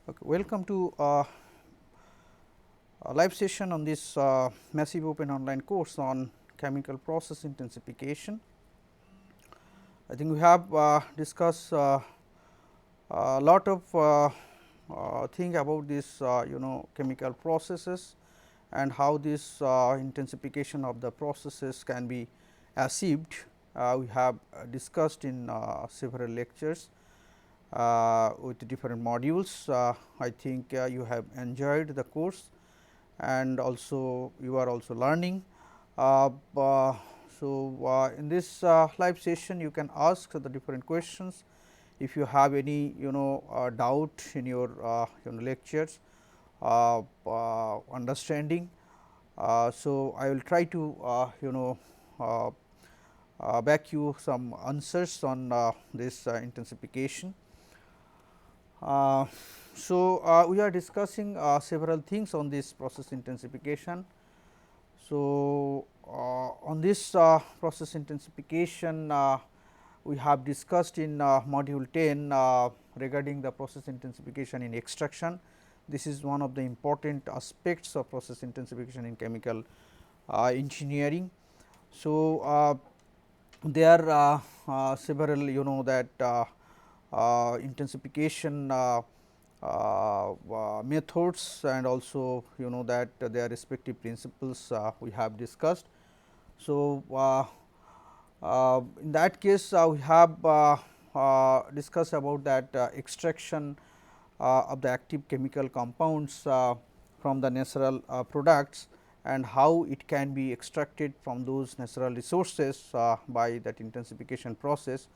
Okay, welcome to a live session on this massive open online course on chemical process intensification. I think we have discussed a lot of thing about this chemical processes and how this intensification of the processes can be achieved. We have discussed in several lectures with different modules. I think you have enjoyed the course and also you are also learning. In this live session you can ask the different questions if you have any doubt in your lectures understanding. So, I will try to back you some answers on this intensification. We are discussing several things on this process intensification. So, on this process intensification we have discussed in module 10 regarding the process intensification in extraction. This is one of the important aspects of process intensification in chemical engineering. So, there are several that intensification methods and also that their respective principles we have discussed. So, in that case we have discussed about that extraction of the active chemical compounds from the natural products and how it can be extracted from those natural resources by that intensification process.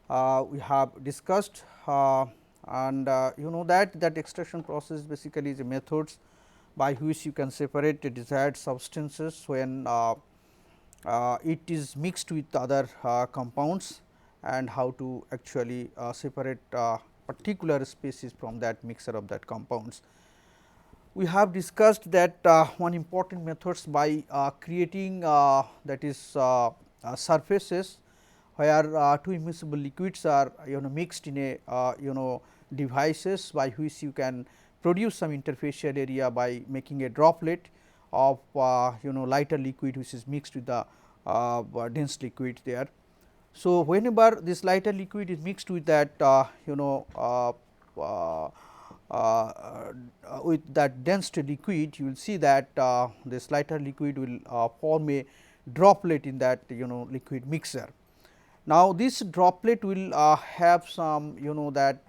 We have discussed and that extraction process basically is a methods by which you can separate the desired substances when it is mixed with other compounds and how to actually separate particular species from that mixture of that compounds. We have discussed that one important methods by creating that is surfaces where two immiscible liquids are mixed in a devices by which you can produce some interfacial area by making a droplet of lighter liquid which is mixed with the dense liquid there. So, whenever this lighter liquid is mixed with that with that dense liquid, you will see that this lighter liquid will form a droplet in that liquid mixture. Now, this droplet will have some that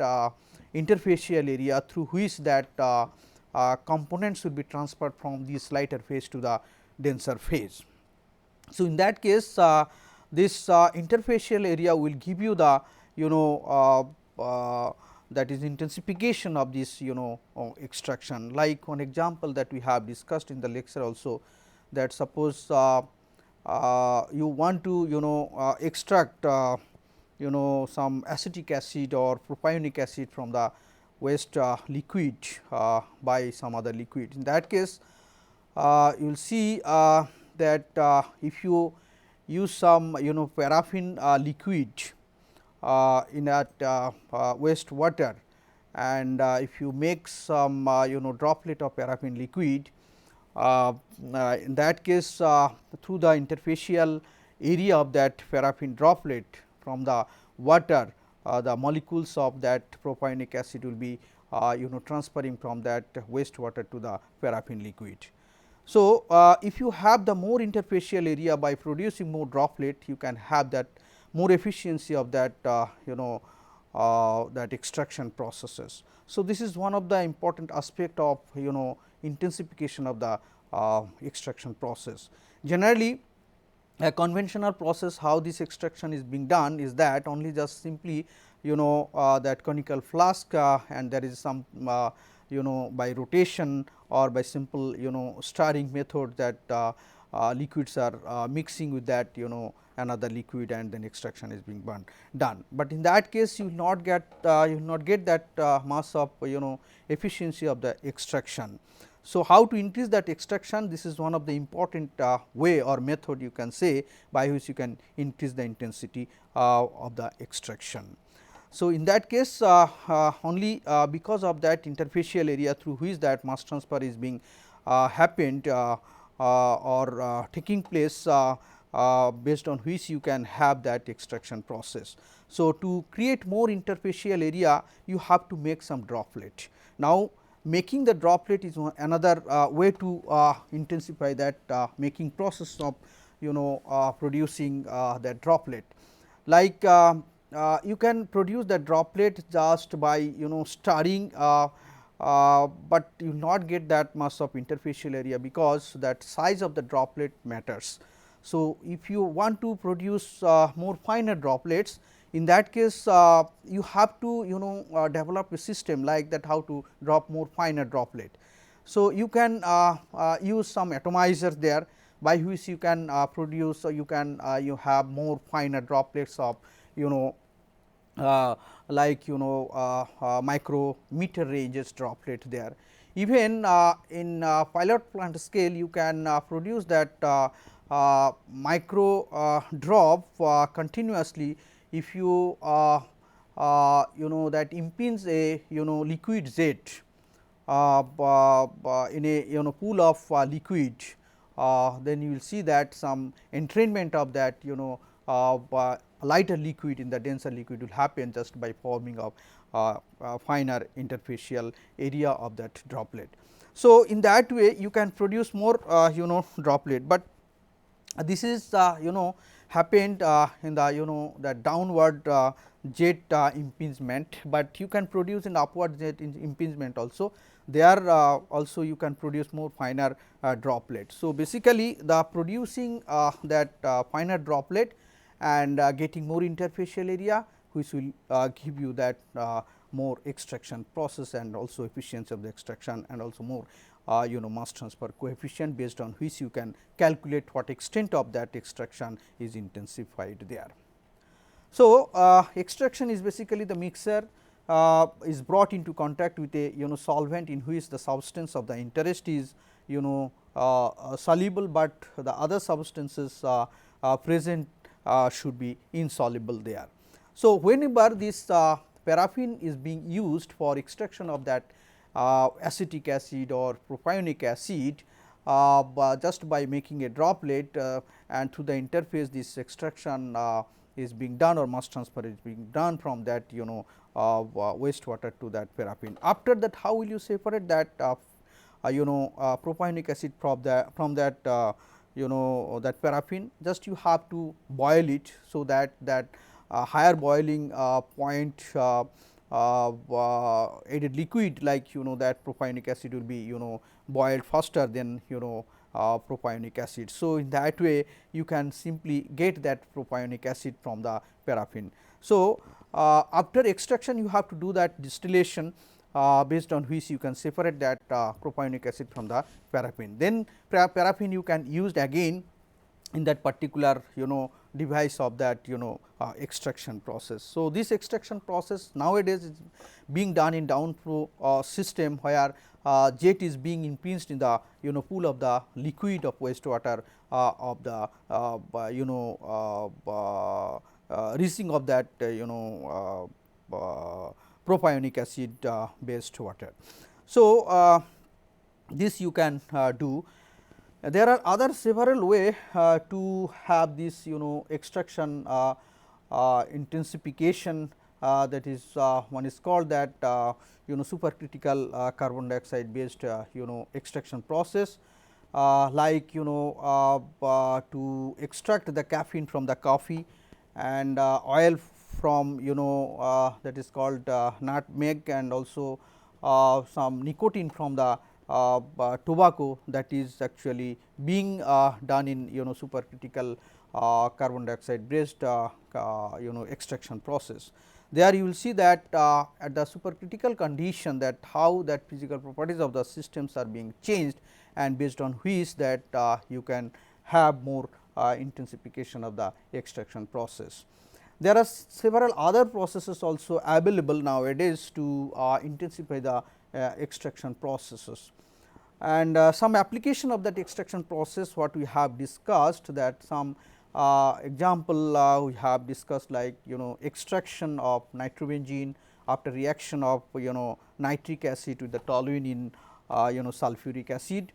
interfacial area through which that components will be transferred from this lighter phase to the denser phase. So, in that case this interfacial area will give you the that is intensification of this extraction. Like one example that we have discussed in the lecture also, that suppose you want to extract some acetic acid or propionic acid from the waste liquid by some other liquid. In that case you will see that if you use some paraffin liquid in that waste water, and if you make some droplet of paraffin liquid, in that case through the interfacial area of that paraffin droplet from the water, the molecules of that propionic acid will be transferring from that waste water to the paraffin liquid. So, if you have the more interfacial area by producing more droplet, you can have that more efficiency of that that extraction processes. So, this is one of the important aspect of intensification of the extraction process. Generally, a conventional process how this extraction is being done is that only just simply that conical flask and there is some by rotation or by simple stirring method that liquids are mixing with that another liquid and then extraction is being done. But in that case you will not get that mass of efficiency of the extraction. So, how to increase that extraction? This is one of the important way or method you can say by which you can increase the intensity of the extraction. So, in that case only because of that interfacial area through which that mass transfer is being happened or taking place, based on which you can have that extraction process. So, to create more interfacial area, you have to make some droplet. Now, making the droplet is another way to intensify that making process of producing that droplet. Like you can produce the droplet just by stirring, but you will not get that much of interfacial area, because that size of the droplet matters. So, if you want to produce more finer droplets, in that case you have to develop a system like that, how to drop more finer droplet. So, you can use some atomizer there, by which you can produce, you can you have more finer droplets of uh, like micrometer ranges droplet there. Even in pilot plant scale, you can produce that micro drop continuously, if you that impinge a liquid jet in a pool of liquid, then you will see that some entrainment of that lighter liquid in the denser liquid will happen just by forming of finer interfacial area of that droplet. So, in that way you can produce more droplet, but this is happened in the the downward jet impingement, but you can produce in upward jet impingement also. There also you can produce more finer droplet. So, basically the producing that finer droplet and getting more interfacial area, which will give you that more extraction process and also efficiency of the extraction, and also more mass transfer coefficient, based on which you can calculate what extent of that extraction is intensified there. So, extraction is basically the mixer is brought into contact with a solvent in which the substance of the interest is soluble, but the other substances present should be insoluble there. So, whenever this paraffin is being used for extraction of that acetic acid or propionic acid, just by making a droplet and through the interface, this extraction is being done, or mass transfer is being done from that wastewater to that paraffin. After that, how will you separate that propionic acid from that that paraffin? Just you have to boil it, so that higher boiling point added liquid, like that propionic acid will be boiled faster than propionic acid. So, in that way you can simply get that propionic acid from the paraffin. So, after extraction you have to do that distillation, based on which you can separate that propionic acid from the paraffin. Then paraffin you can use again in that particular device of that extraction process. So, this extraction process nowadays is being done in downflow system, where jet is being impinged in the pool of the liquid of wastewater of the reaching of that propionic acid based water. So, this you can do. There are other several way to have this extraction intensification, that is one is called that supercritical carbon dioxide based extraction process, like to extract the caffeine from the coffee, and oil from that is called nutmeg, and also some nicotine from the tobacco, that is actually being done in supercritical carbon dioxide based extraction process. There you will see that at the supercritical condition, that how that physical properties of the systems are being changed, and based on which that you can have more intensification of the extraction process. There are several other processes also available nowadays to intensify the extraction processes, and some application of that extraction process, what we have discussed, that some example we have discussed, like extraction of nitrobenzene after reaction of nitric acid with the toluene in sulfuric acid,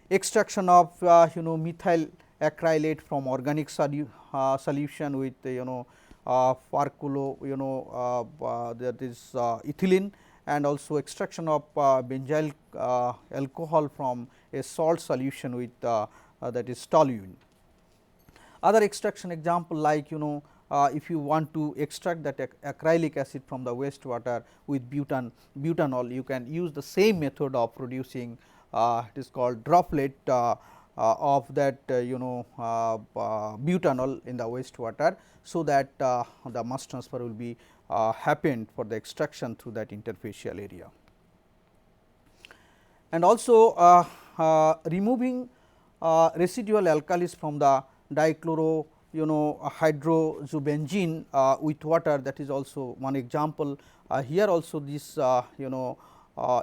extraction of methyl acrylate from organic solution with perculo that is ethylene, and also extraction of benzyl alcohol from a salt solution with that is toluene. Other extraction example, like if you want to extract that acrylic acid from the wastewater with butanol, you can use the same method of producing it is called droplet of that butanol in the wastewater, so that the mass transfer will be happened for the extraction through that interfacial area. And also removing residual alkalis from the dichloro hydrozobenzene with water, that is also one example. Here also this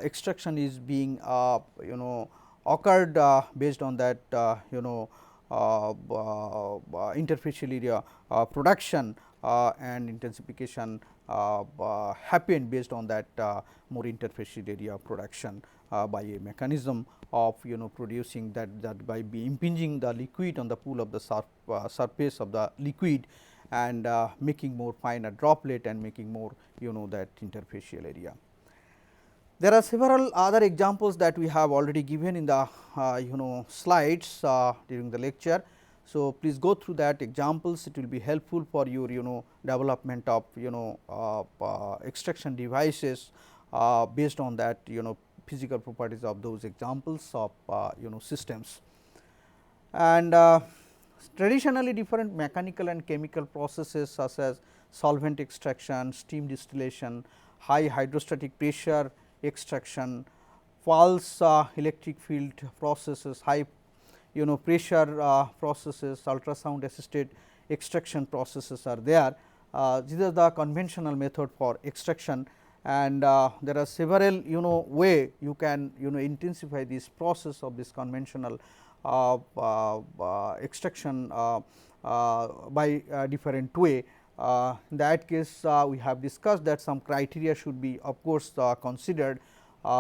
extraction is being occurred based on that interfacial area production, and intensification happened based on that more interfacial area production by a mechanism of producing that by impinging the liquid on the pool of the surface of the liquid, and making more finer droplet and making more that interfacial area. There are several other examples that we have already given in the slides during the lecture. So, please go through that examples, it will be helpful for your development of extraction devices based on that physical properties of those examples of systems. And traditionally different mechanical and chemical processes such as solvent extraction, steam distillation, high hydrostatic pressure extraction, pulse electric field processes, high pressure processes, ultrasound assisted extraction processes are there. These are the conventional method for extraction, and there are several way you can intensify this process of this conventional extraction by different way. In that case we have discussed that some criteria should be of course considered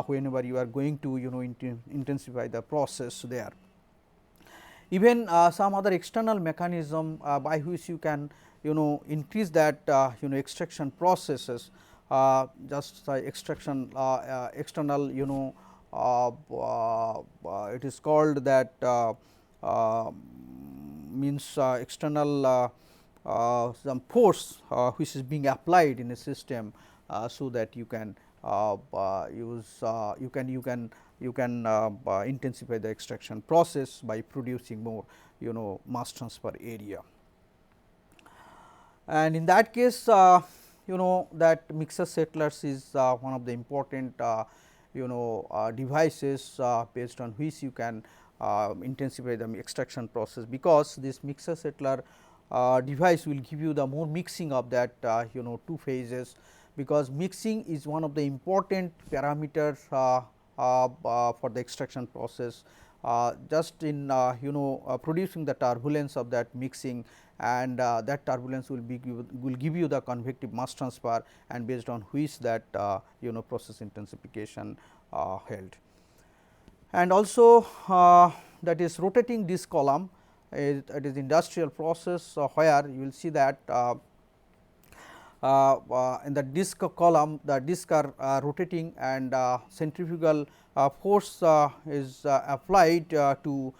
whenever you are going to intensify the process there. Even some other external mechanism by which you can increase that extraction processes, just extraction external it is called that means external some force which is being applied in a system, so that you can use you can intensify the extraction process by producing more mass transfer area. And in that case that mixer settlers is one of the important devices based on which you can intensify the extraction process, because this mixer settler device will give you the more mixing of that two phases, because mixing is one of the important parameters for the extraction process. Just in producing the turbulence of that mixing, and that turbulence will give you the convective mass transfer, and based on which that process intensification held. And also that is rotating disc column, it is industrial process where you will see that in the disc column the disc are rotating, and centrifugal force is applied to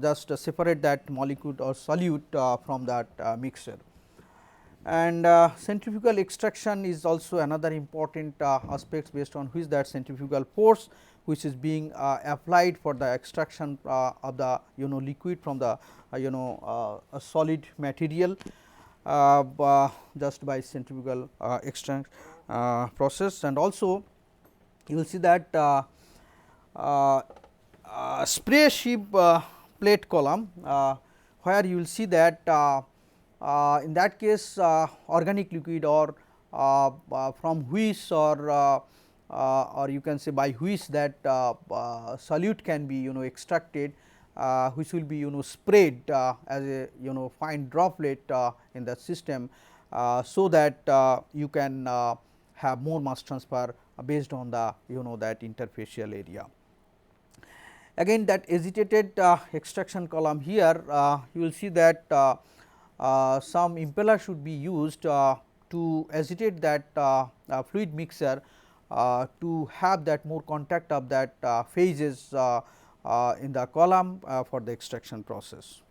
just separate that molecule or solute from that mixture. And centrifugal extraction is also another important aspects based on which that centrifugal force which is being applied for the extraction of the liquid from the a solid material just by centrifugal extraction process. And also you will see that spray sheet plate column, where you will see that in that case organic liquid or from which or you can say by which that solute can be extracted, which will be sprayed as a fine droplet in the system, so that you can have more mass transfer based on the that interfacial area. Again, that agitated extraction column here, you will see that some impeller should be used to agitate that fluid mixture to have that more contact of that phases in the column for the extraction process.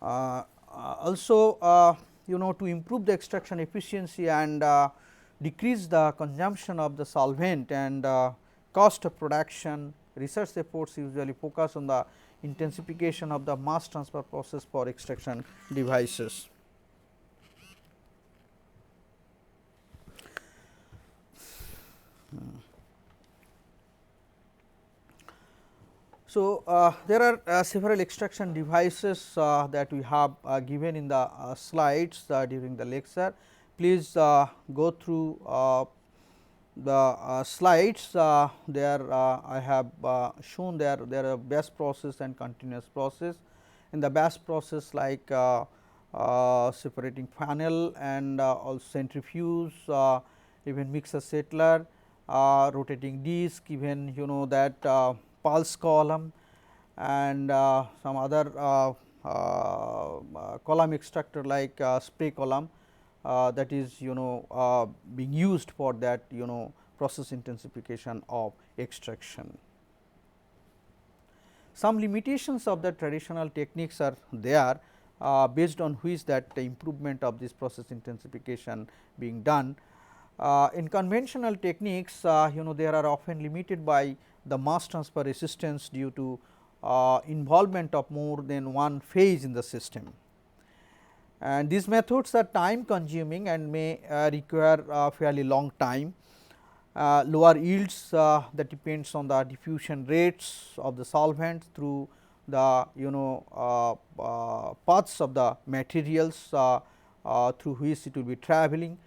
Also, to improve the extraction efficiency and decrease the consumption of the solvent and cost of production, research efforts usually focus on the intensification of the mass transfer process for extraction devices. So, there are several extraction devices that we have given in the slides during the lecture. Please go through the slides. There I have shown there are batch process and continuous process. In the batch process, like separating funnel and also centrifuge, even mixer settler, rotating disc, even that pulse column, and some other column extractor like spray column that is being used for that process intensification of extraction. Some limitations of the traditional techniques are there, based on which that improvement of this process intensification being done. In conventional techniques, they are often limited by the mass transfer resistance due to involvement of more than one phase in the system. And these methods are time consuming and may require fairly long time. Lower yields that depends on the diffusion rates of the solvent through the paths of the materials through which it will be traveling,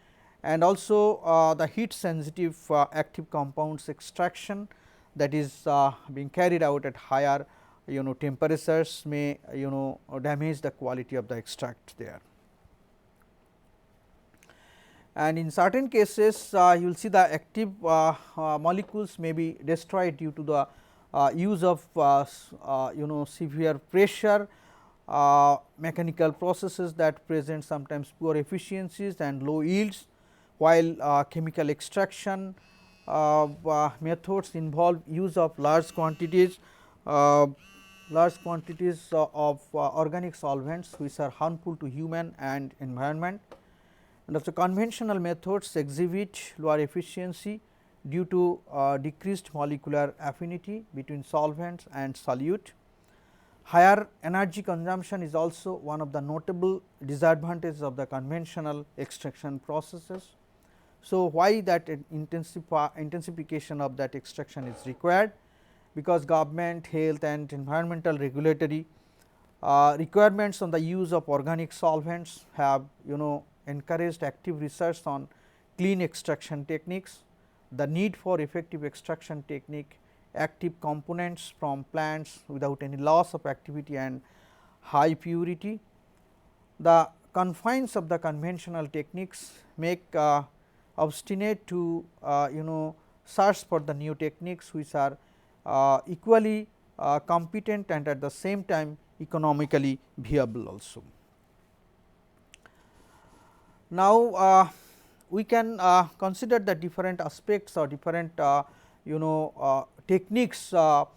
and also the heat sensitive active compounds extraction that is being carried out at higher temperatures may damage the quality of the extract there. And in certain cases, you will see the active molecules may be destroyed due to the use of severe pressure, mechanical processes that present sometimes poor efficiencies and low yields, while chemical extraction methods involve use of large quantities of organic solvents which are harmful to human and environment. And also conventional methods exhibit lower efficiency due to decreased molecular affinity between solvents and solute. Higher energy consumption is also one of the notable disadvantages of the conventional extraction processes. So, why that intensification of that extraction is required? Because government, health and environmental regulatory requirements on the use of organic solvents have encouraged active research on clean extraction techniques, the need for effective extraction technique, active components from plants without any loss of activity and high purity. The confines of the conventional techniques make obstinate to search for the new techniques which are equally competent and at the same time economically viable also. Now, we can consider the different aspects or different techniques for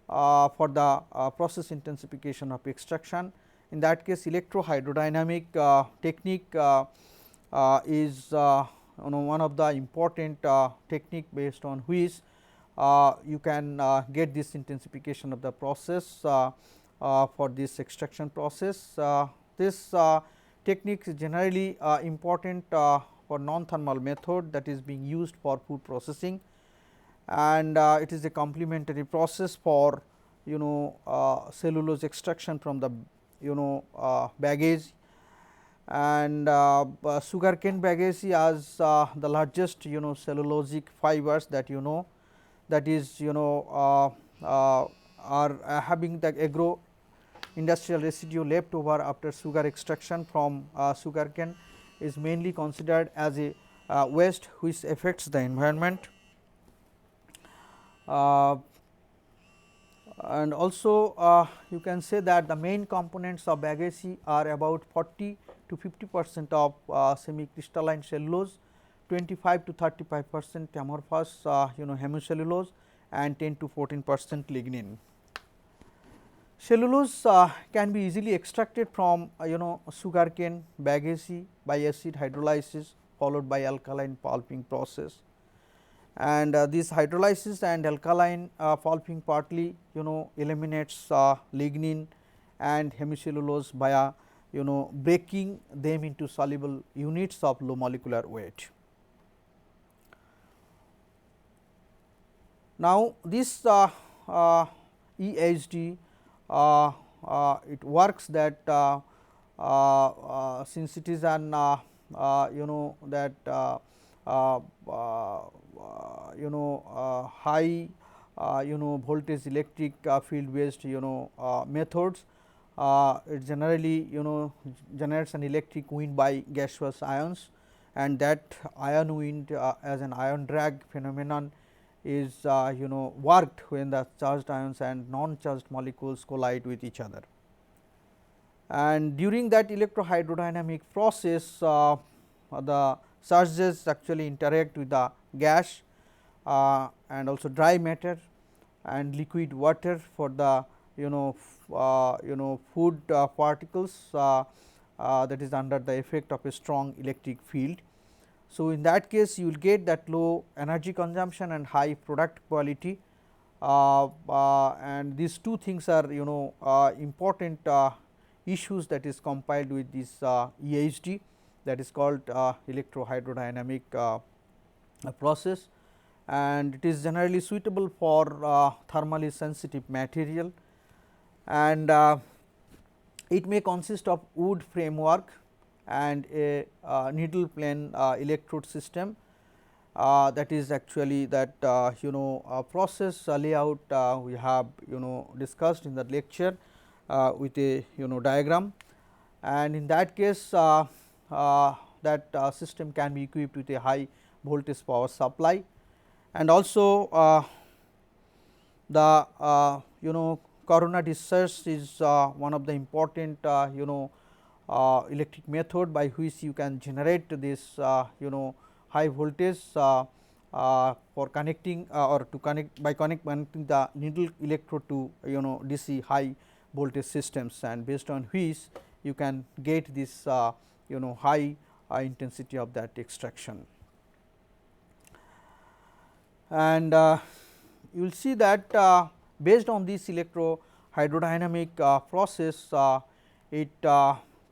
the process intensification of extraction. In that case, electro hydrodynamic technique is one of the important technique based on which you can get this intensification of the process for this extraction process. This technique is generally important for non-thermal method that is being used for food processing, and it is a complementary process for cellulose extraction from the baggage, and sugarcane bagasse as the largest cellulosic fibers that that is are having the agro industrial residue left over after sugar extraction from sugarcane is mainly considered as a waste which affects the environment. And also you can say that the main components of bagasse are about 40 to 50% of semi crystalline cellulose, 25 to 35% amorphous hemicellulose, and 10 to 14% lignin. Cellulose can be easily extracted from sugarcane bagasse by acid hydrolysis followed by alkaline pulping process, and this hydrolysis and alkaline pulping partly eliminates lignin and hemicellulose via breaking them into soluble units of low molecular weight. Now, this EHD it works that since it is an that high voltage electric field based methods, it generally generates an electric wind by gaseous ions, and that ion wind as an ion drag phenomenon is worked when the charged ions and non charged molecules collide with each other. And during that electrohydrodynamic process, the charges actually interact with the gas and also dry matter and liquid water for the food particles that is under the effect of a strong electric field. So, in that case you will get that low energy consumption and high product quality, and these two things are important issues that is compiled with this EHD, that is called electrohydrodynamic process, and it is generally suitable for thermally sensitive material, and it may consist of wood framework and a needle plane electrode system, that is actually that process layout we have discussed in the lecture with a diagram, and in that case that system can be equipped with a high voltage power supply, and also the corona discharge is one of the important electric method by which you can generate this high voltage for connecting or to connect by connecting the needle electrode to DC high voltage systems, and based on which you can get this high intensity of that extraction. And you will see that based on this electrohydrodynamic process, it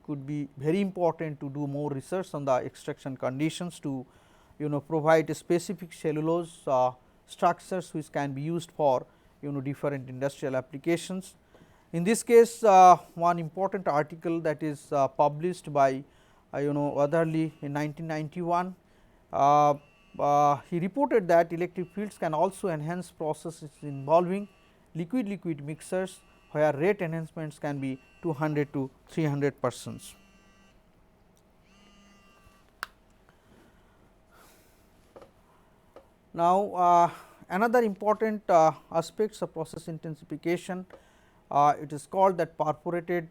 could be very important to do more research on the extraction conditions to provide specific cellulose structures which can be used for different industrial applications. In this case, one important article that is published by Otherly in 1991, he reported that electric fields can also enhance processes involving liquid mixers, where rate enhancements can be 200 to 300%. Now, another important aspects of process intensification, it is called that perforated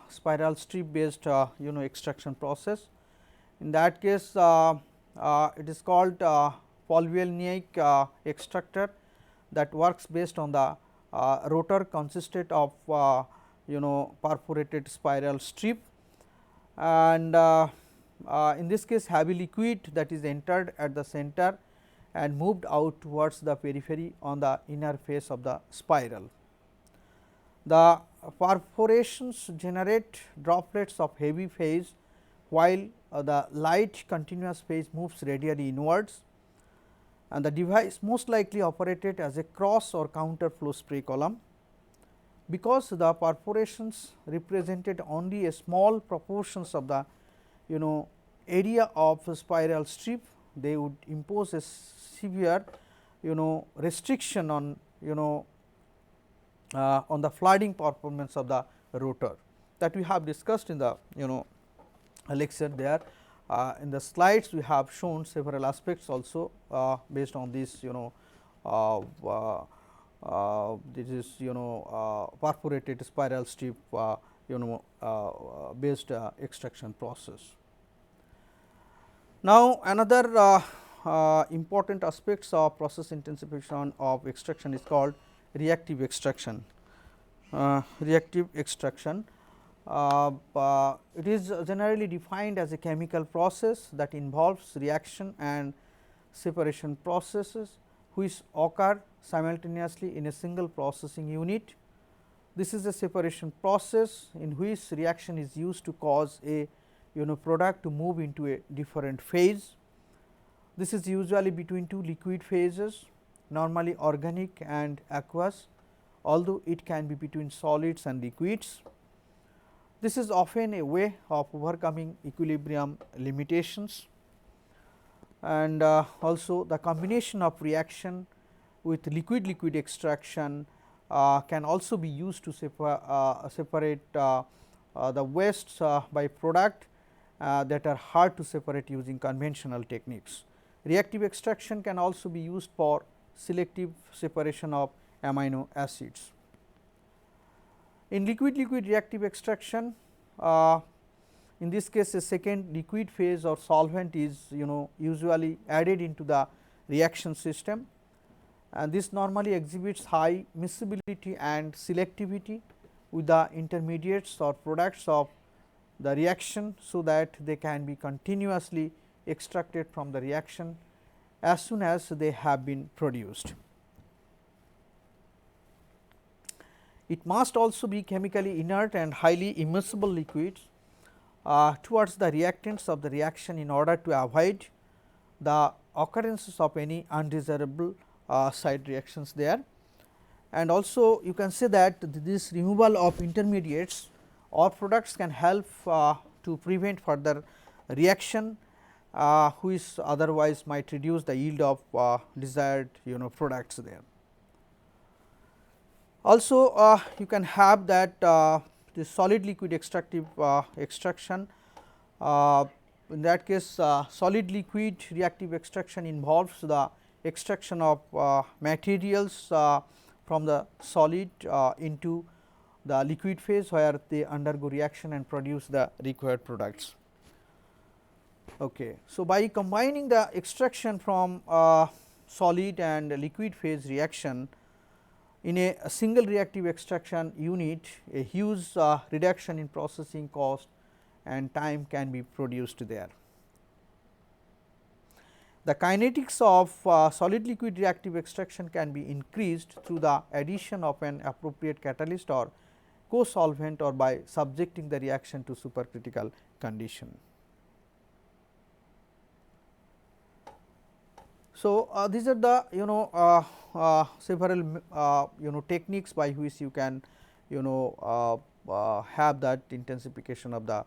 spiral strip based extraction process. In that case, it is called Falwell extractor that works based on the rotor consisted of perforated spiral strip, and in this case heavy liquid that is entered at the center and moved out towards the periphery on the inner face of the spiral. The perforations generate droplets of heavy phase, while the light continuous phase moves radially inwards, and the device most likely operated as a cross or counter flow spray column. Because the perforations represented only a small proportions of the area of the spiral strip, they would impose a severe restriction on on the flooding performance of the rotor, that we have discussed in the lecture there. In the slides we have shown several aspects also based on this this is perforated spiral strip based extraction process. Now, another important aspects of process intensification of extraction is called reactive extraction. Reactive extraction, it is generally defined as a chemical process that involves reaction and separation processes which occur simultaneously in a single processing unit. This is a separation process in which reaction is used to cause a product to move into a different phase. This is usually between two liquid phases, normally organic and aqueous, although it can be between solids and liquids. This is often a way of overcoming equilibrium limitations, and also the combination of reaction with liquid liquid extraction can also be used to separate the wastes by product that are hard to separate using conventional techniques. Reactive extraction can also be used for selective separation of amino acids. In liquid liquid reactive extraction, in this case a second liquid phase or solvent is usually added into the reaction system, and this normally exhibits high miscibility and selectivity with the intermediates or products of the reaction, so that they can be continuously extracted from the reaction as soon as they have been produced. It must also be chemically inert and highly immiscible liquids towards the reactants of the reaction in order to avoid the occurrences of any undesirable side reactions there. And also you can say that this removal of intermediates or products can help to prevent further reaction which otherwise might reduce the yield of desired products there. Also you can have that this solid liquid extractive extraction. In that case solid liquid reactive extraction involves the extraction of materials from the solid into the liquid phase, where they undergo reaction and produce the required products. Okay. So, by combining the extraction from solid and liquid phase reaction in a single reactive extraction unit, a huge reduction in processing cost and time can be produced there. The kinetics of solid liquid reactive extraction can be increased through the addition of an appropriate catalyst or co-solvent, or by subjecting the reaction to supercritical condition. So, these are the several techniques by which you can have that intensification of the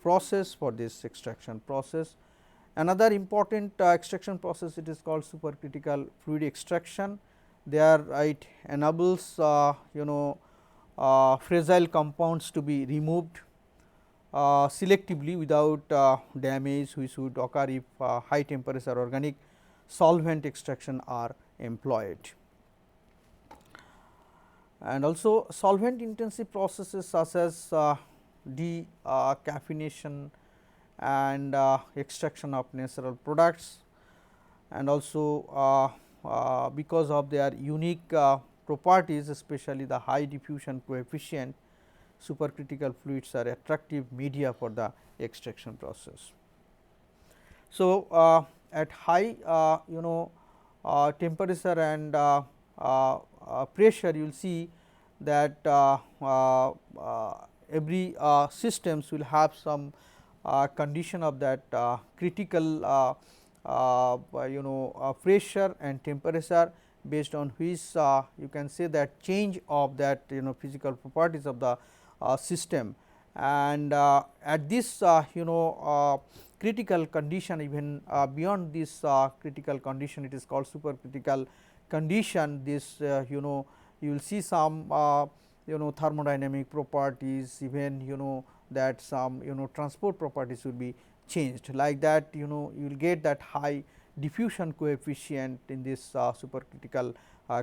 process for this extraction process. Another important extraction process, it is called supercritical fluid extraction. There it enables fragile compounds to be removed selectively without damage, which would occur if high temperature organic solvent extraction are employed. And also solvent intensive processes such as decaffeination and extraction of natural products, and also because of their unique properties, especially the high diffusion coefficient, supercritical fluids are attractive media for the extraction process. So, at high temperature and pressure, you will see that every systems will have some condition of that critical pressure and temperature, based on which you can say that change of that physical properties of the system, and at this critical condition, even beyond this critical condition, it is called supercritical condition. This you know, you will see some you know, thermodynamic properties, even you know, that some you know, transport properties will be changed, like that you know, you will get that high diffusion coefficient in this supercritical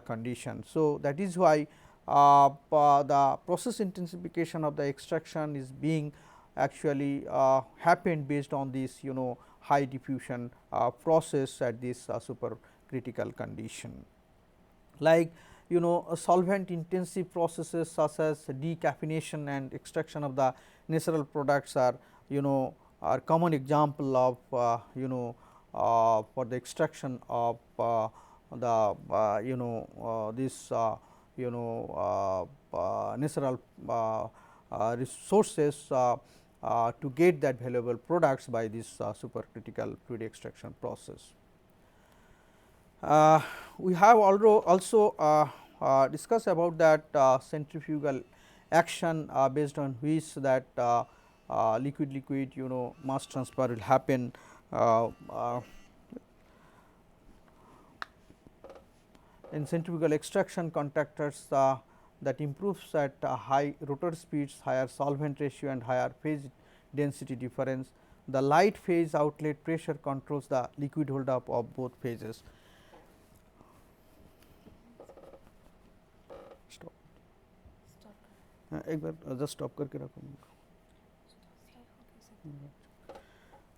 condition. So, that is why the process intensification of the extraction is being actually happened based on this you know, high diffusion process at this supercritical condition. Like you know, solvent intensive processes such as decaffeination and extraction of the natural products are you know, are common example of you know, for the extraction of the you know, this you know, natural resources to get that valuable products by this supercritical fluid extraction process. We have also discussed about that centrifugal action based on which that liquid liquid you know, mass transfer will happen. In centrifugal extraction contactors that improves at high rotor speeds, higher solvent ratio and higher phase density difference. The light phase outlet pressure controls the liquid hold up of both phases. एक बार just stop करके रखो.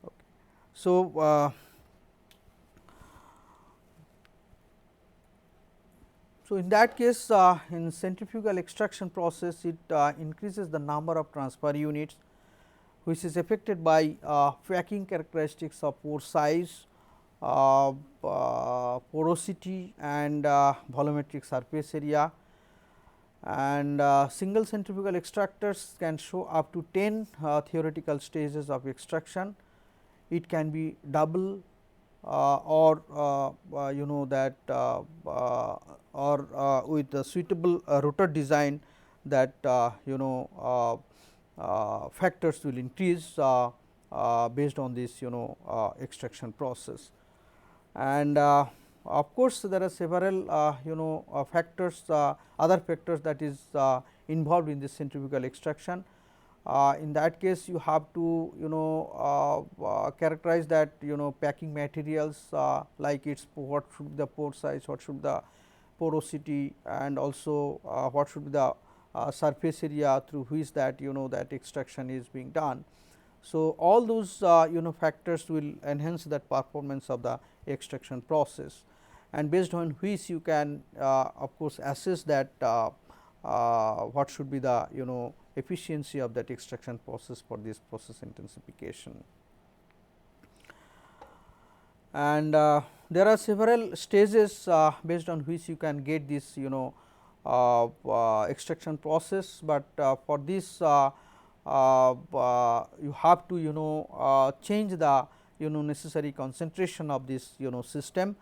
Okay. So, so in that case in centrifugal extraction process, it increases the number of transfer units, which is affected by packing characteristics of pore size, porosity and volumetric surface area. And single centrifugal extractors can show up to 10 theoretical stages of extraction. It can be double or you know, that or with a suitable rotor design, that you know, factors will increase based on this you know, extraction process. And of course, there are several you know, factors, other factors that is involved in this centrifugal extraction. In that case, you have to you know, characterize that you know, packing materials, like its what should be the pore size, what should be the porosity, and also what should be the surface area through which that you know, that extraction is being done. So, all those you know, factors will enhance that performance of the extraction process, and based on which you can of course assess that what should be the you know, efficiency of that extraction process for this process intensification. And there are several stages based on which you can get this you know, extraction process, but for this you have to you know, change the you know, necessary concentration of this you know, system.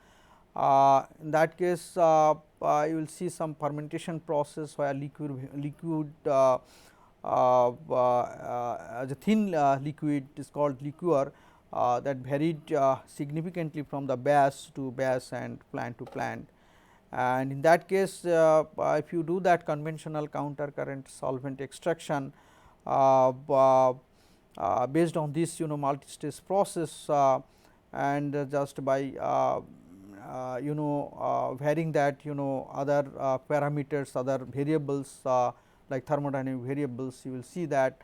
In that case, you will see some fermentation process where liquid as a thin liquid is called liqueur, that varied significantly from the batch to batch and plant to plant. And in that case, if you do that conventional counter current solvent extraction based on this you know, multi-stage process, and just by you know, varying that you know, other parameters, other variables like thermodynamic variables, you will see that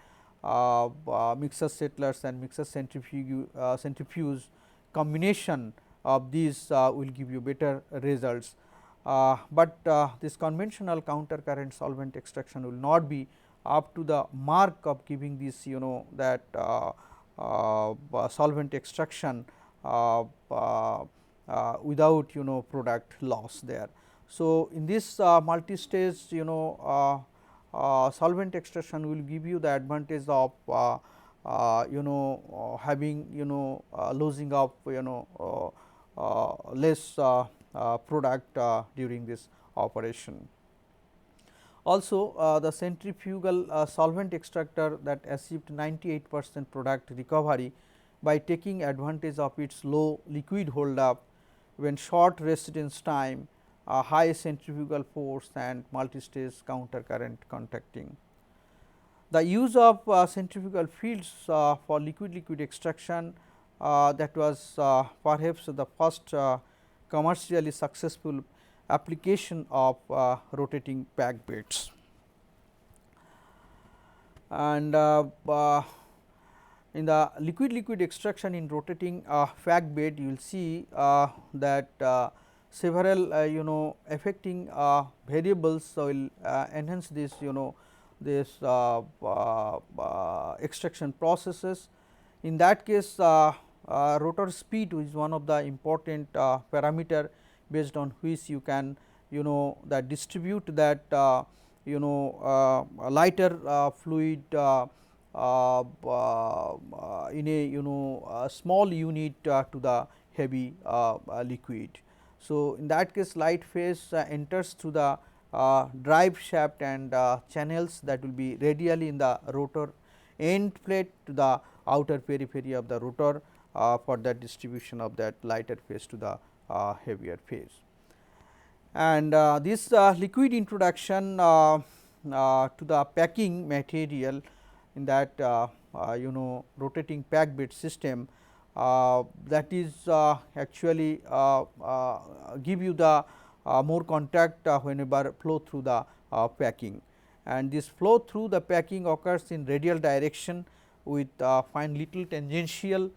mixer settlers and mixer centrifuge combination of these will give you better results. But this conventional counter current solvent extraction will not be up to the mark of giving this you know, that solvent extraction without you know, product loss there. So, in this multi-stage you know, solvent extraction will give you the advantage of you know, having you know, losing of you know, less product during this operation. Also the centrifugal solvent extractor that achieved 98% product recovery by taking advantage of its low liquid hold up when short residence time, high centrifugal force and multi-stage counter current contacting. The use of centrifugal fields for liquid extraction, that was perhaps the first commercially successful application of rotating packed beds. And in the liquid extraction in rotating packed bed, you will see that several affecting variables will enhance this this extraction processes. In that case, rotor speed is one of the important parameter based on which you can that distribute that lighter fluid in a small unit to the heavy liquid. So, in that case light phase enters through the drive shaft and channels that will be radially in the rotor end plate to the outer periphery of the rotor for that distribution of that lighter phase to the heavier phase. And this liquid introduction to the packing material in that rotating packed bed system, that is actually give you the more contact whenever flow through the packing, and this flow through the packing occurs in radial direction with fine little tangential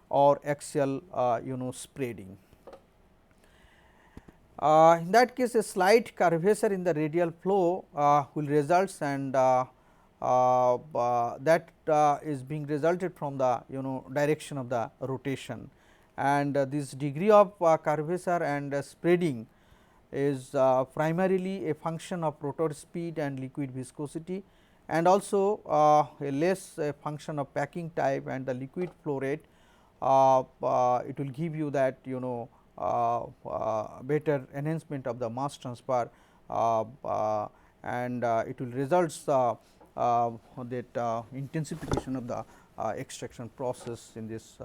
or axial spreading. In that case a slight curvature in the radial flow will results, and that is being resulted from the direction of the rotation, and this degree of curvature and spreading is primarily a function of rotor speed and liquid viscosity, and also a less a function of packing type and the liquid flow rate. It will give you that better enhancement of the mass transfer, and it will results that intensification of the extraction process in this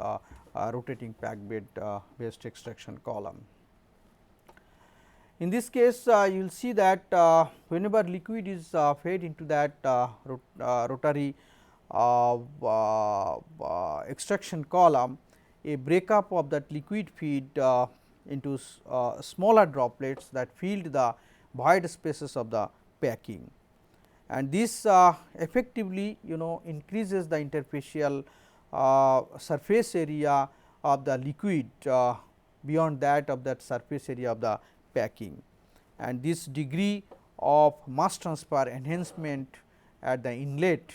rotating packed bed based extraction column. In this case, you will see that whenever liquid is fed into that rotary extraction column, a breakup of that liquid feed into smaller droplets that fill the void spaces of the packing, and this effectively increases the interfacial surface area of the liquid beyond that of that surface area of the packing, and this degree of mass transfer enhancement at the inlet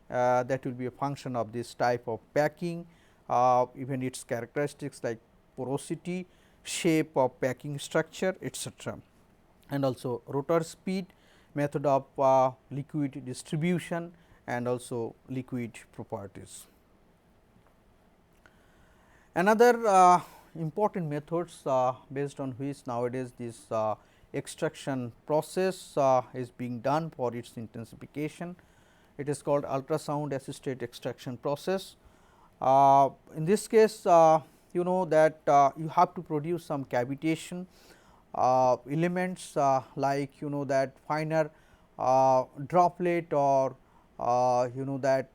that will be a function of this type of packing, even its characteristics like porosity, shape of packing structure, etc., and also rotor speed, method of liquid distribution, and also liquid properties. Another important methods based on which nowadays this extraction process is being done for its intensification. It is called ultrasound assisted extraction process. In this case, you know that you have to produce some cavitation elements like that finer droplet or that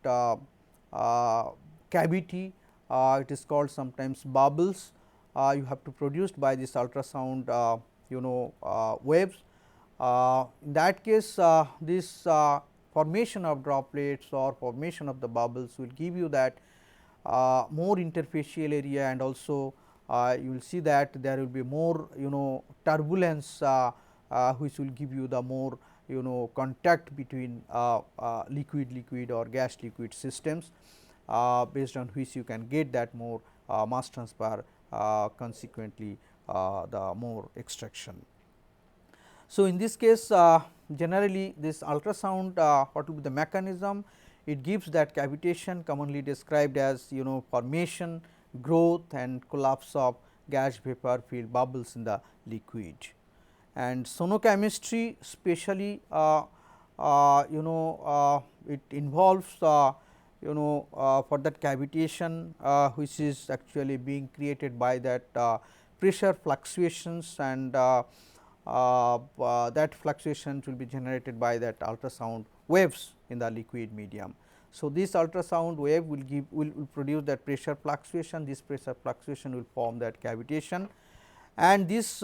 cavity, it is called sometimes bubbles, you have to produced by this ultrasound waves. In that case this formation of droplets or formation of the bubbles will give you that more interfacial area, and also you will see that there will be more turbulence which will give you the more contact between liquid or gas liquid systems, based on which you can get that more mass transfer, consequently the more extraction. So, in this case generally this ultrasound what will be the mechanism, it gives that cavitation commonly described as formation, growth and collapse of gas vapor filled bubbles in the liquid. And sonochemistry especially it involves for that cavitation which is actually being created by that pressure fluctuations, and that fluctuations will be generated by that ultrasound waves in the liquid medium. So, this ultrasound wave will produce that pressure fluctuation, this pressure fluctuation will form that cavitation, and this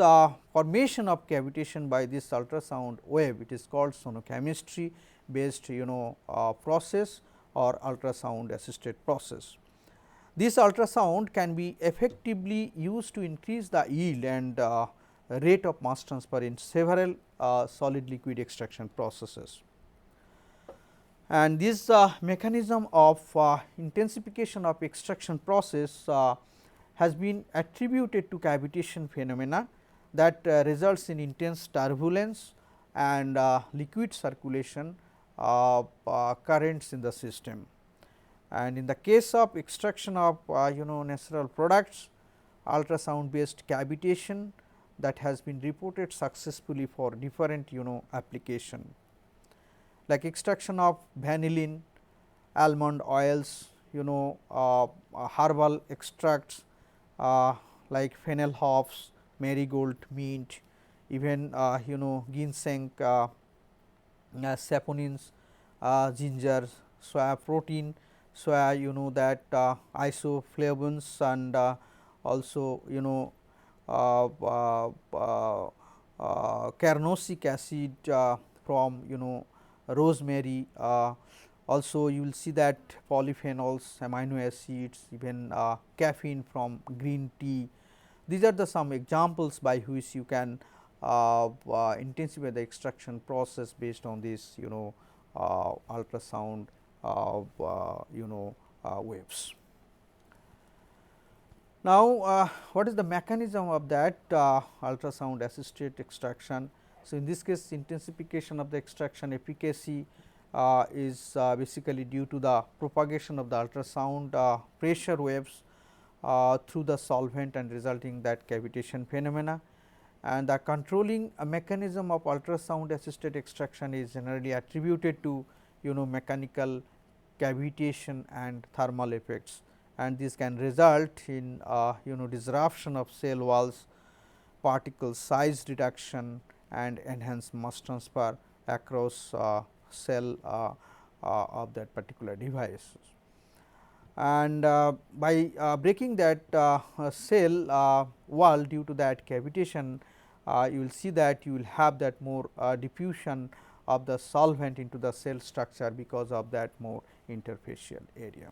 formation of cavitation by this ultrasound wave, it is called sonochemistry based process or ultrasound assisted process. This ultrasound can be effectively used to increase the yield and rate of mass transfer in several solid liquid extraction processes. And this mechanism of intensification of extraction process has been attributed to cavitation phenomena that results in intense turbulence and liquid circulation currents in the system. And in the case of extraction of natural products, ultrasound based cavitation that has been reported successfully for different application, like extraction of vanillin, almond oils, herbal extracts like fennel hops, marigold mint, even ginseng saponins, ginger, soya protein, soya that isoflavones, and also carnosic acid from rosemary. Also you will see that polyphenols, amino acids, even caffeine from green tea. These are the some examples by which you can intensify the extraction process based on this ultrasound waves. Now, what is the mechanism of that ultrasound assisted extraction? So, in this case intensification of the extraction efficacy is basically due to the propagation of the ultrasound pressure waves through the solvent and resulting that cavitation phenomena, and the controlling mechanism of ultrasound assisted extraction is generally attributed to mechanical cavitation and thermal effects, and this can result in disruption of cell walls, particle size reduction, and enhanced mass transfer across cell of that particular device. And by breaking that cell wall due to that cavitation, you will see that you will have that more diffusion of the solvent into the cell structure because of that more interfacial area.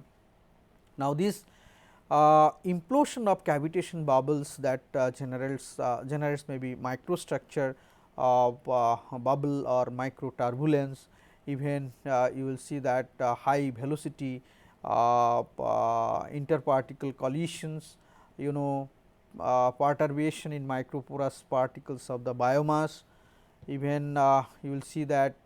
Now, this implosion of cavitation bubbles that generates maybe microstructure of bubble or micro turbulence. Even you will see that high velocity interparticle collisions, perturbation in microporous particles of the biomass. Even you will see that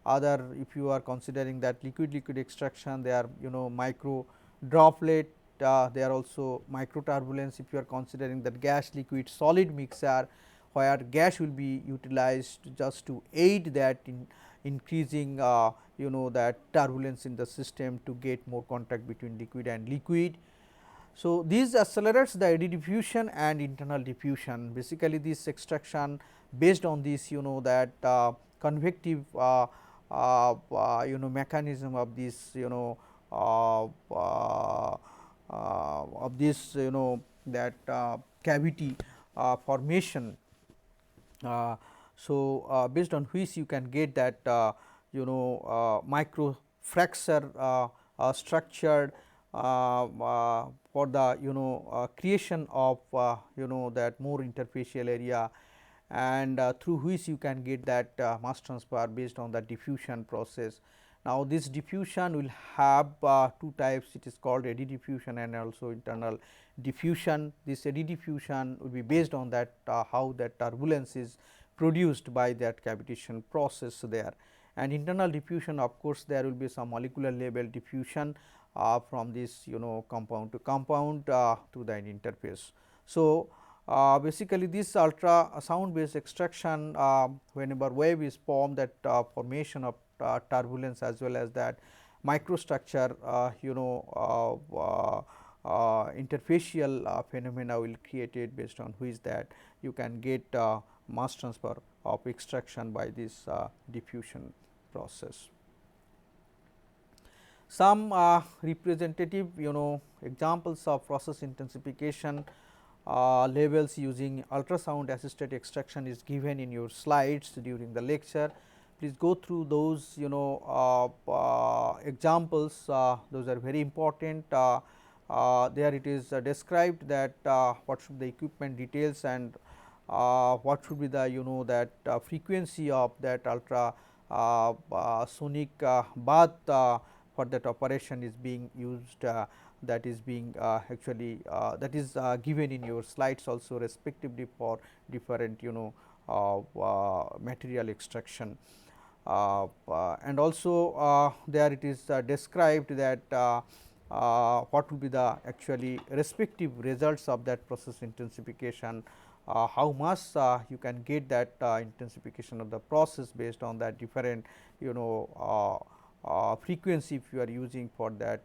other, if you are considering that liquid extraction, they are micro droplet, they are also micro turbulence. If you are considering that gas liquid solid mixture, where gas will be utilized just to aid that in increasing that turbulence in the system to get more contact between liquid and liquid. So, this accelerates the eddy diffusion and internal diffusion. Basically, this extraction based on this that convective mechanism of this that cavity formation. So, based on which you can get that micro fracture structured for the creation of that more interfacial area, and through which you can get that mass transfer based on the diffusion process. Now, this diffusion will have two types, it is called eddy diffusion and also internal diffusion. This eddy diffusion will be based on that how that turbulence is produced by that cavitation process there, and internal diffusion, of course, there will be some molecular level diffusion from this compound to compound to the interface. So, basically this ultrasound based extraction, whenever wave is formed, that formation of turbulence as well as that microstructure interfacial phenomena will created, based on which that you can get mass transfer of extraction by this diffusion process. Some representative examples of process intensification levels using ultrasound assisted extraction is given in your slides during the lecture. Please go through those examples, those are very important. There it is described that what should the equipment details, and what should be the that frequency of that ultra sonic bath for that operation is being used, that is being actually that is given in your slides also, respectively for different material extraction. And also there it is described that what will be the actually respective results of that process intensification, how much you can get that intensification of the process based on that different frequency if you are using for that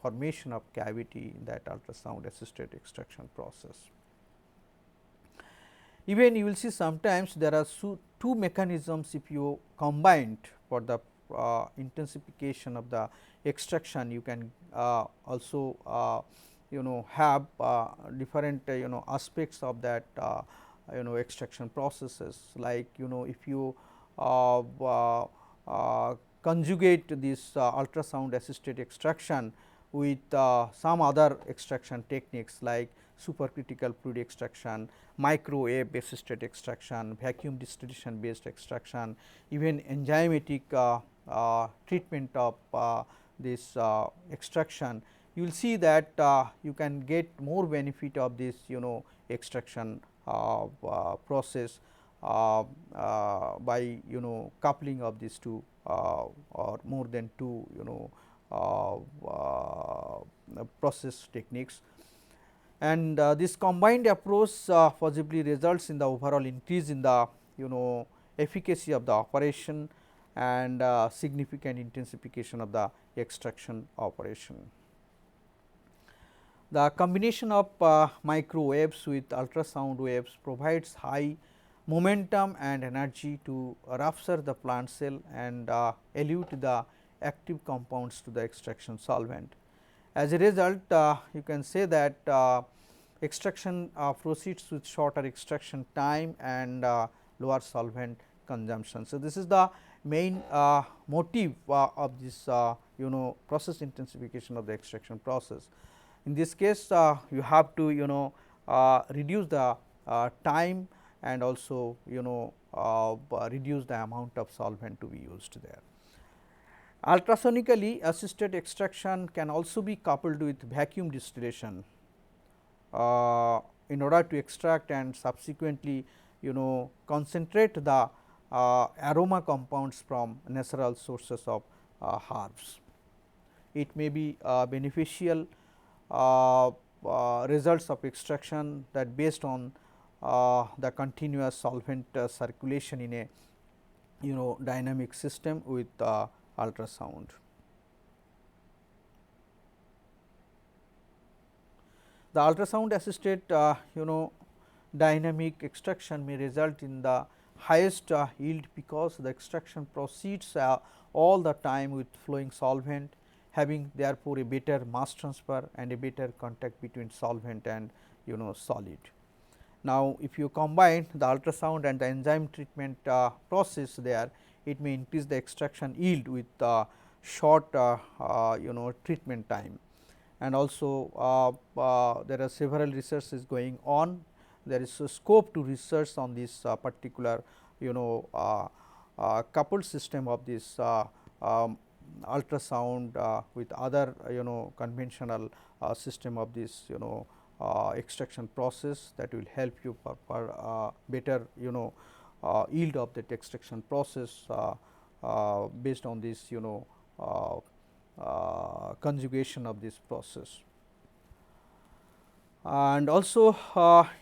formation of cavity in that ultrasound assisted extraction process. Even you will see sometimes there are two mechanisms if you combined for the intensification of the extraction. You can also have different aspects of that extraction processes, like if you conjugate this ultrasound assisted extraction with some other extraction techniques like supercritical fluid extraction, microwave assisted extraction, vacuum distillation based extraction, even enzymatic treatment of this extraction, you will see that you can get more benefit of this extraction process by coupling of these two or more than two process techniques. And this combined approach possibly results in the overall increase in the efficacy of the operation and significant intensification of the extraction operation. The combination of microwaves with ultrasound waves provides high momentum and energy to rupture the plant cell and elute the active compounds to the extraction solvent. As a result, you can say that extraction proceeds with shorter extraction time and lower solvent consumption. So, this is the main motive of this process intensification of the extraction process. In this case, you have to reduce the time and also reduce the amount of solvent to be used there. Ultrasonically assisted extraction can also be coupled with vacuum distillation in order to extract and subsequently concentrate the aroma compounds from natural sources of herbs. It may be beneficial results of extraction that based on the continuous solvent circulation in a dynamic system with ultrasound. The ultrasound assisted dynamic extraction may result in the highest yield, because the extraction proceeds all the time with flowing solvent, having therefore a better mass transfer and a better contact between solvent and solid. Now, if you combine the ultrasound and the enzyme treatment process there, it may increase the extraction yield with short treatment time. And also there are several researches going on. There is a scope to research on this particular coupled system of this ultrasound with other conventional system of this extraction process, that will help you for better yield of that extraction process based on this conjugation of this process. And also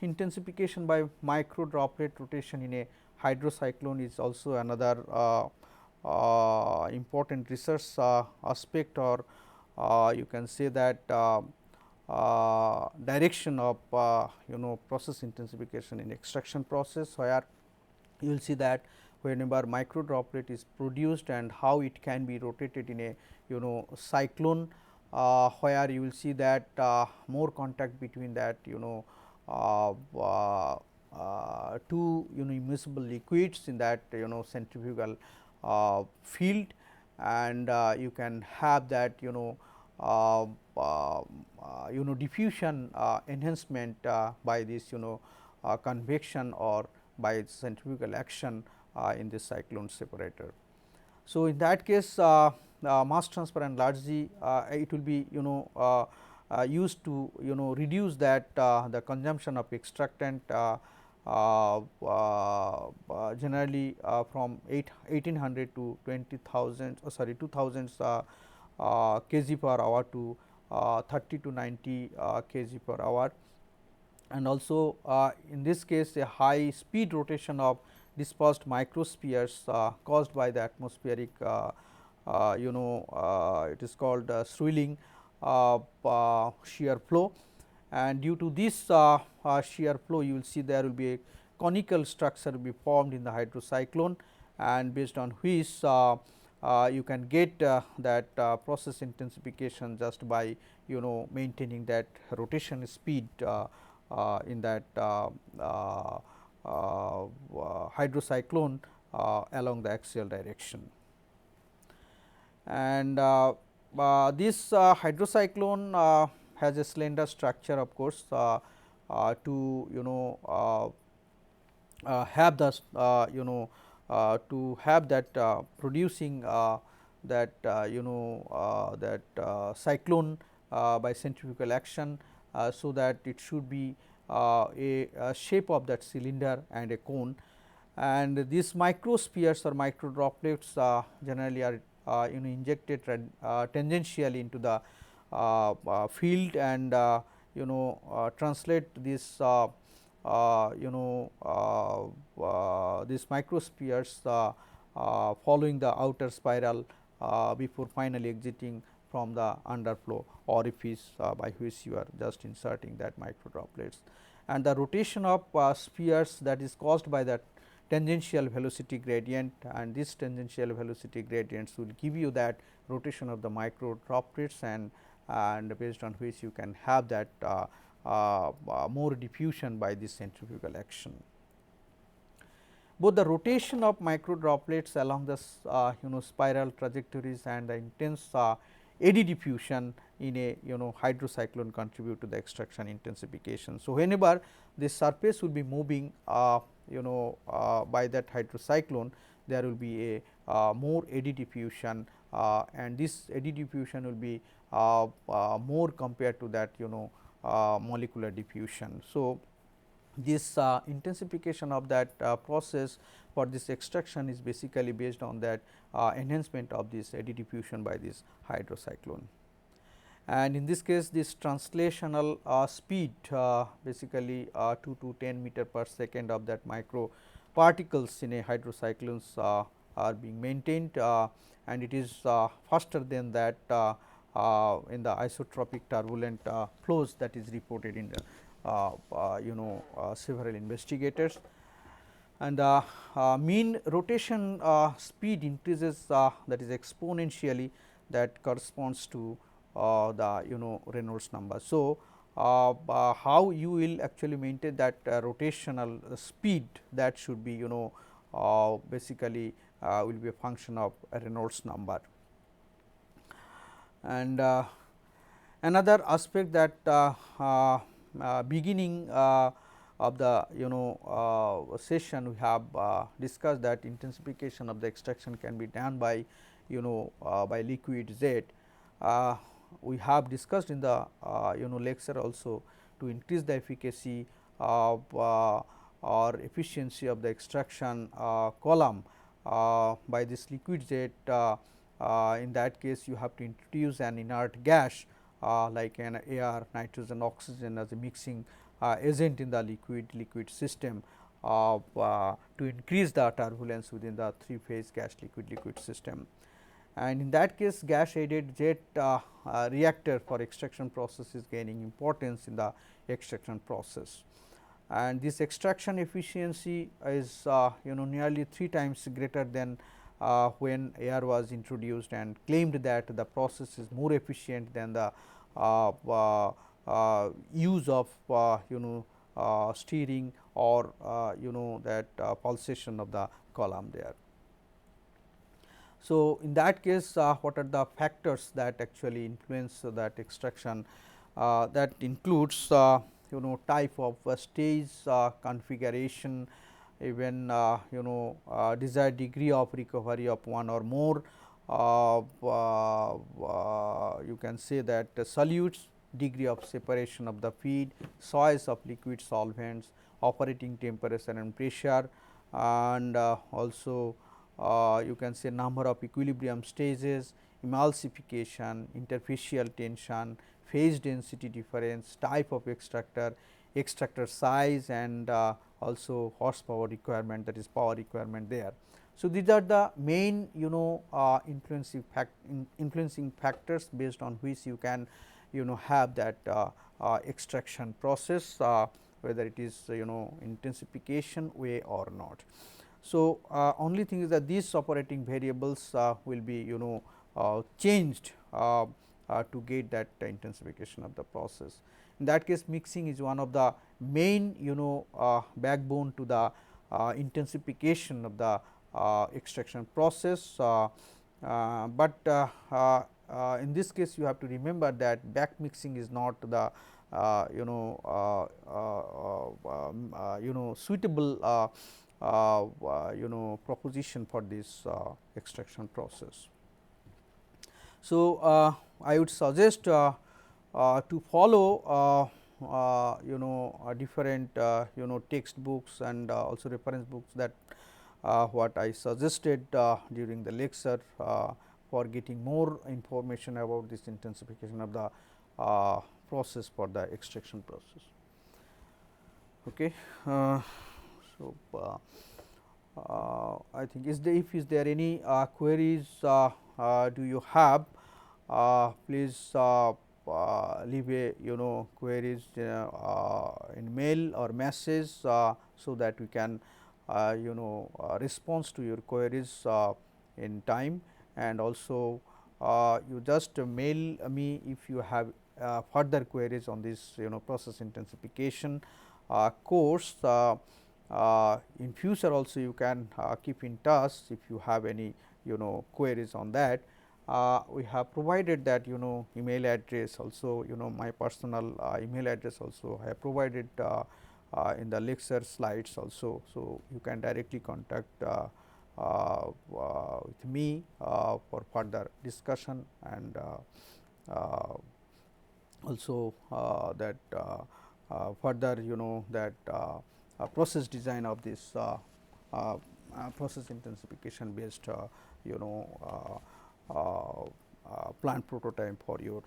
intensification by micro droplet rotation in a hydrocyclone is also another important research aspect, or you can say that direction of process intensification in extraction process, where you will see that whenever micro droplet is produced and how it can be rotated in a cyclone, where you will see that more contact between that uh, uh, two immiscible liquids in that centrifugal field, and you can have that diffusion enhancement by this convection or by centrifugal action in this cyclone separator. So, in that case mass transfer and largely it will be used to reduce that the consumption of extractant generally from 1800 to 20,000 sorry 2000 kg per hour to 30 to 90 kg per hour. And also in this case a high speed rotation of dispersed microspheres caused by the atmospheric it is called swirling shear flow, and due to this shear flow you will see there will be a conical structure will be formed in the hydrocyclone, and based on which you can get that process intensification just by maintaining that rotation speed in that hydrocyclone along the axial direction. And this hydrocyclone has a slender structure, of course, to have the to have that producing that that cyclone by centrifugal action, so that it should be a shape of that cylinder and a cone. And these microspheres or micro droplets generally are injected tangentially into the field, and translate this these microspheres following the outer spiral before finally exiting from the underflow orifice by which you are just inserting that micro droplets. And the rotation of spheres that is caused by that tangential velocity gradient, and this tangential velocity gradients will give you that rotation of the micro droplets, and based on which you can have that more diffusion by this centrifugal action. Both the rotation of micro droplets along the spiral trajectories and the intense eddy diffusion in a hydrocyclone contribute to the extraction intensification. So, whenever this surface will be moving by that hydrocyclone, there will be a more eddy diffusion, and this eddy diffusion will be more compared to that molecular diffusion. So, this intensification of that process for this extraction is basically based on that enhancement of this eddy diffusion by this hydrocyclone. And in this case, this translational speed basically 2 to 10 meter per second of that micro particles in a hydrocyclones are being maintained, and it is faster than that in the isotropic turbulent flows that is reported in the several investigators. And mean rotation speed increases that is exponentially, that corresponds to the Reynolds number. So, how you will actually maintain that rotational speed, that should be basically will be a function of a Reynolds number. And another aspect that beginning of the session we have discussed that intensification of the extraction can be done by by liquid Z. We have discussed in the lecture also, to increase the efficacy of or efficiency of the extraction column by this liquid Z. In that case, you have to introduce an inert gas like an air, nitrogen, oxygen as a mixing agent in the liquid system, to increase the turbulence within the 3 phase gas liquid liquid system. And in that case, gas aided jet reactor for extraction process is gaining importance in the extraction process. And this extraction efficiency is nearly 3 times greater than when air was introduced, and claimed that the process is more efficient than the use of steering or that pulsation of the column there. So, in that case, what are the factors that actually influence that extraction? That includes type of stage, configuration, even desired degree of recovery of one or more. You can say that solutes, degree of separation of the feed, choice of liquid solvents, operating temperature and pressure, and also you can say number of equilibrium stages, emulsification, interfacial tension, phase density difference, type of extractor, extractor size, and also horsepower requirement, that is power requirement there. So, these are the main influencing factors based on which you can have that extraction process, whether it is intensification way or not. So, only thing is that these operating variables will be changed to get that intensification of the process. In that case, mixing is one of the main backbone to the intensification of the extraction process, but in this case you have to remember that back mixing is not the suitable proposition for this extraction process. So, I would suggest to follow different textbooks and also reference books that what I suggested during the lecture for getting more information about this intensification of the process for the extraction process. Okay. So, I think is there any queries do you have? Please leave a queries in mail or message, so that we can response to your queries in time, and also you just mail me if you have further queries on this process intensification course. In future also you can keep in touch if you have any queries on that. We have provided that email address also, my personal email address also I have provided in the lecture slides also. So, you can directly contact with me for further discussion, and also that further that process design of this process intensification based plant prototype for your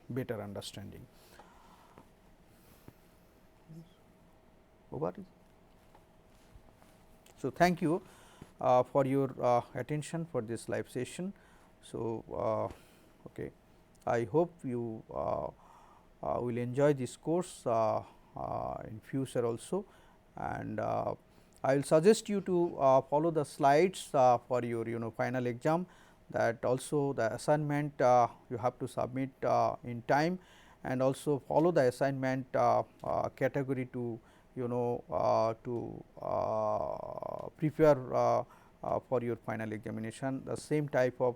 better understanding. Over. So, thank you for your attention for this live session. So, okay. I hope you will enjoy this course in future also, and I will suggest you to follow the slides for your final exam. That also the assignment you have to submit in time, and also follow the assignment category to prepare for your final examination. The same type of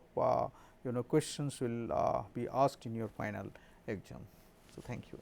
questions will be asked in your final exam. So, thank you.